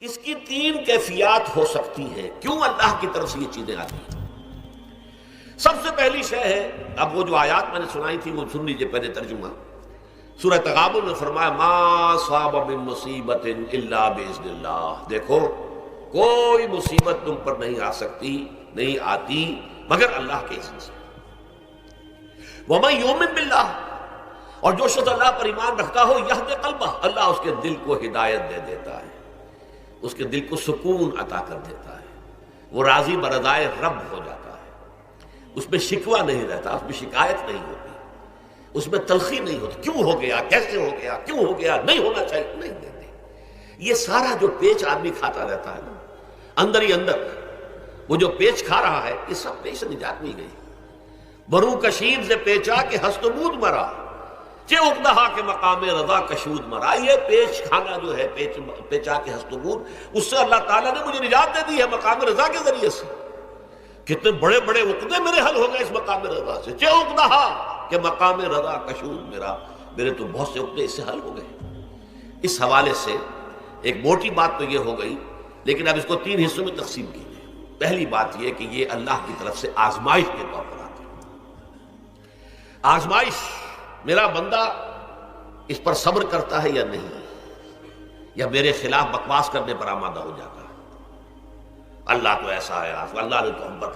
اس کی تین کیفیات ہو سکتی ہیں کیوں اللہ کی طرف سے یہ چیزیں آتی ہیں۔ سب سے پہلی شے ہے، اب وہ جو آیات میں نے سنائی تھی وہ سن لیجیے پہلے ترجمہ۔ سورہ تغابن میں فرمایا ما صاب من مصیبت الا باذن اللہ، دیکھو کوئی مصیبت تم پر نہیں آ سکتی، نہیں آتی مگر اللہ کے اذن سے۔ ومن یؤمن باللہ، اور جو شخص اللہ پر ایمان رکھتا ہو یہد قلبہ، اللہ اس کے دل کو ہدایت دے دیتا ہے، اس کے دل کو سکون عطا کر دیتا ہے، وہ راضی برضائے رب ہو جاتا ہے، اس میں شکوہ نہیں رہتا، اس میں شکایت نہیں ہوتی، اس میں تلخی نہیں ہوتی، کیوں ہو گیا، کیسے ہو گیا، کیوں ہو گیا، نہیں ہونا چاہیے، نہیں دیتے۔ یہ سارا جو پیچ آدمی کھاتا رہتا ہے نا اندر ہی اندر، وہ جو پیچ کھا رہا ہے، یہ سب پیچ سے نجات نہیں گئی۔ برو کشید سے پیچا کہ ہست و بود مرا، چے اقدہا کے مقام رضا کشود مرا۔ یہ پیچ کھانا جو ہے، پیچا کے ہست و بود، اس سے اللہ تعالیٰ نے مجھے نجات دے دی ہے مقام رضا کے ذریعے سے۔ کتنے بڑے بڑے عقدے میرے حل ہو گئے اس مقام رضا سے، چے اقدہا کہ مقام رضا کشود میرا، میرے تو بہت سے عقدے اس سے حل ہو گئے۔ اس حوالے سے ایک موٹی بات تو یہ ہو گئی، لیکن اب اس کو تین حصوں میں تقسیم کیجیے۔ پہلی بات یہ کہ یہ اللہ کی طرف سے آزمائش کے طور پر آتی ہے۔ آزمائش، میرا بندہ اس پر صبر کرتا ہے یا نہیں، یا میرے خلاف بکواس کرنے پر آمادہ ہو جاتا ہے۔ اللہ تو ایسا ہے، اللہ نے تو ہم پر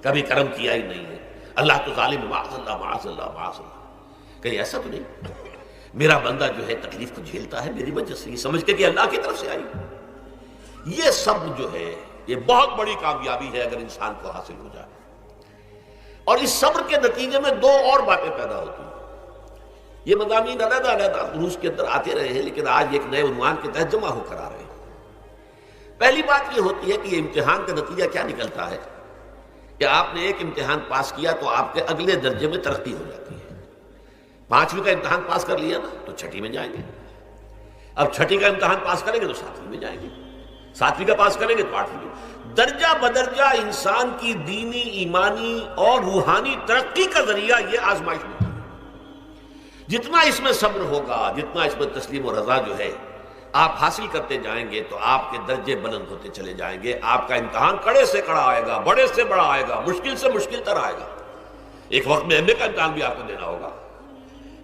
کبھی کرم کیا ہی نہیں ہے، اللہ تو ظالم، معاذ اللہ معاذ اللہ معاذ اللہ۔ کہیں ایسا تو نہیں، میرا بندہ جو ہے تکلیف کو جھیلتا ہے میری وجہ سے، یہ سمجھ کے کہ اللہ کی طرف سے آئی۔ یہ سب جو ہے یہ بہت بڑی کامیابی ہے اگر انسان کو حاصل ہو جائے۔ اور اس صبر کے نتیجے میں دو اور باتیں پیدا ہوتی ہیں۔ یہ مضامین علیحدہ علیحدہ دروس کے اندر آتے رہے ہیں، لیکن آج ایک نئے عنوان کے تحت جمع ہو کر آ رہے ہیں۔ پہلی بات یہ ہوتی ہے کہ یہ امتحان کا نتیجہ کیا نکلتا ہے کہ آپ نے ایک امتحان پاس کیا تو آپ کے اگلے درجے میں ترقی ہو جاتی ہے۔ 5ویں کا امتحان پاس کر لیا نا تو 6ٹھی میں جائیں گے، اب 6ٹھی کا امتحان پاس کریں گے تو 7ویں میں جائیں گے، 7ویں کا پاس کریں گے تو 8ویں میں۔ درجہ بدرجہ انسان کی دینی، ایمانی اور روحانی ترقی کا ذریعہ یہ آزمائش ہوتی ہے۔ جتنا اس میں صبر ہوگا، جتنا اس میں تسلیم و رضا جو ہے آپ حاصل کرتے جائیں گے تو آپ کے درجے بلند ہوتے چلے جائیں گے۔ آپ کا امتحان کڑے سے کڑا آئے گا، بڑے سے بڑا آئے گا، مشکل سے مشکل تر آئے گا۔ ایک وقت میں MA کا امتحان بھی آپ کو دینا ہوگا،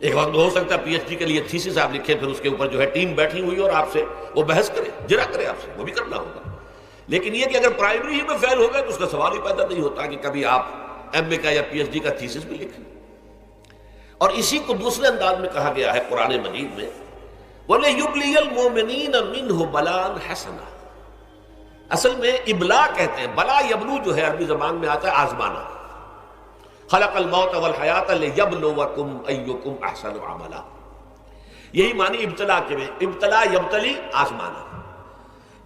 ایک وقت ہو سکتا ہے PhD کے لیے تھیسس آپ لکھیں، پھر اس کے اوپر جو ہے ٹیم بیٹھی ہوئی اور آپ سے وہ بحث کرے، جرا کرے آپ سے، وہ بھی کرنا ہوگا۔ لیکن یہ کہ اگر پرائمری ہی میں فیل ہو گئے تو اس کا سوال ہی پیدا نہیں ہوتا کہ کبھی آپ MA کا یا PhD کا تھیسس بھی لکھیں۔ اور اسی کو دوسرے انداز میں کہا گیا ہے قرآن مجید میں، وَلِيُبْلِيَ الْمُؤْمِنِينَ مِنْهُ بَلَاءً حَسَنًا۔ اصل میں ابلا کہتے ہیں، بلا یبلو جو ہے عربی زبان میں آتا ہے آزمانا۔ خلق الموت والحیات لیبلوکم ایکم احسن عملا، یہی معنی ابتلا کے میں، ابتلا یبتلی آزمانا۔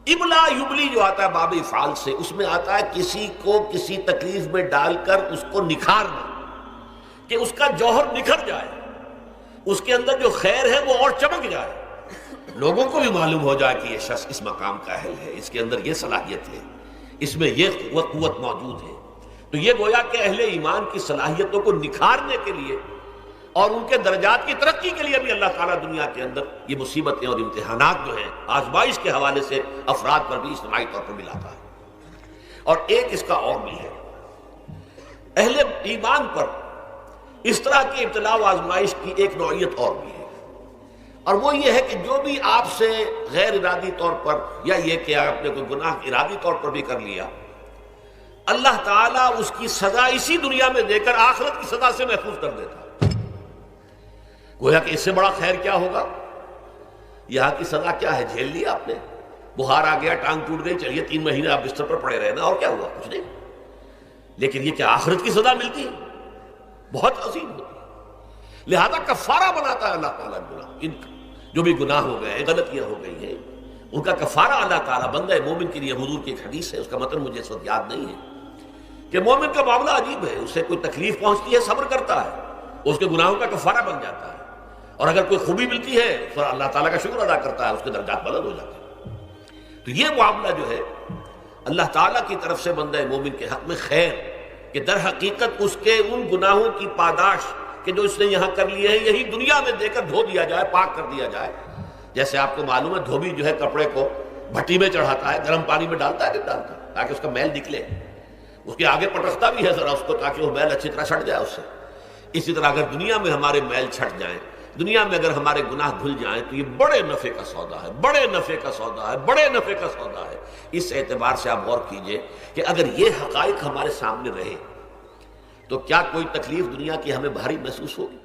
ابلا یبلی جو آتا ہے باب افعال سے، اس میں آتا ہے کسی کو کسی تکلیف میں ڈال کر اس کو نکھارنا، کہ اس کا جوہر نکھر جائے، اس کے اندر جو خیر ہے وہ اور چمک جائے، لوگوں کو بھی معلوم ہو جائے کہ یہ شخص اس مقام کا اہل ہے، اس کے اندر یہ صلاحیت ہے، اس میں یہ قوت موجود ہے۔ تو یہ گویا کہ اہل ایمان کی صلاحیتوں کو نکھارنے کے لیے اور ان کے درجات کی ترقی کے لیے بھی اللہ تعالیٰ دنیا کے اندر یہ مصیبتیں اور امتحانات جو ہیں آزمائش کے حوالے سے افراد پر بھی اجتماعی طور پر بھی لاتا ہے۔ اور ایک اس کا اور بھی ہے، اہل ایمان پر اس طرح کی ابتلا و آزمائش کی ایک نوعیت اور بھی ہے، اور وہ یہ ہے کہ جو بھی آپ سے غیر ارادی طور پر، یا یہ کہ آپ نے کوئی گناہ ارادی طور پر بھی کر لیا، اللہ تعالیٰ اس کی سزا اسی دنیا میں دے کر آخرت کی سزا سے محفوظ کر دیتا۔ گویا کہ اس سے بڑا خیر کیا ہوگا؟ یہاں کی سزا کیا ہے، جھیل لیا آپ نے، بخار آ گیا، ٹانگ ٹوٹ گئی، چلیے 3 مہینے آپ بستر پر پڑے رہے نا، اور کیا ہوا، کچھ نہیں۔ لیکن یہ کہ آخرت کی سزا ملتی ہے، بہت عظیم ہوتی ہے۔ لہذا کفارہ بناتا ہے اللہ تعالیٰ گناہ، ان جو بھی گناہ ہو گئے ہیں، غلطیاں ہو گئی ہیں، ان کا کفارہ اللہ تعالیٰ بندہ مومن کے لیے، حضور کی ایک حدیث ہے، اس کا متن مجھے اس وقت یاد نہیں ہے، کہ مومن کا معاملہ عجیب ہے، اسے کوئی تکلیف پہنچتی ہے صبر کرتا ہے، اس کے گناہوں کا کفارہ بن جاتا ہے، اور اگر کوئی خوبی ملتی ہے تو اللہ تعالیٰ کا شکر ادا کرتا ہے، اس کے درجات بلند ہو جاتے ہیں۔ تو یہ معاملہ جو ہے اللہ تعالیٰ کی طرف سے بندہ مومن کے حق میں خیر، کہ در حقیقت اس کے ان گناہوں کی پاداش کہ جو اس نے یہاں کر لیے ہیں یہی دنیا میں دے کر دھو دیا جائے، پاک کر دیا جائے۔ جیسے آپ کو معلوم ہے دھوبی جو ہے کپڑے کو بھٹی میں چڑھاتا ہے، گرم پانی میں ڈالتا ہے نہیں ڈالتا، تاکہ اس کا میل نکلے، اس کے آگے پٹکتا بھی ہے ذرا اس کو تاکہ وہ میل اچھی طرح چھٹ جائے اس سے۔ اسی طرح اگر دنیا میں ہمارے میل چھٹ جائیں، دنیا میں اگر ہمارے گناہ دھل جائیں تو یہ بڑے نفع کا سودا ہے، بڑے نفع کا سودا ہے، بڑے نفع کا سودا ہے۔ اس اعتبار سے آپ غور کیجئے کہ اگر یہ حقائق ہمارے سامنے رہے تو کیا کوئی تکلیف دنیا کی ہمیں بھاری محسوس ہوگی؟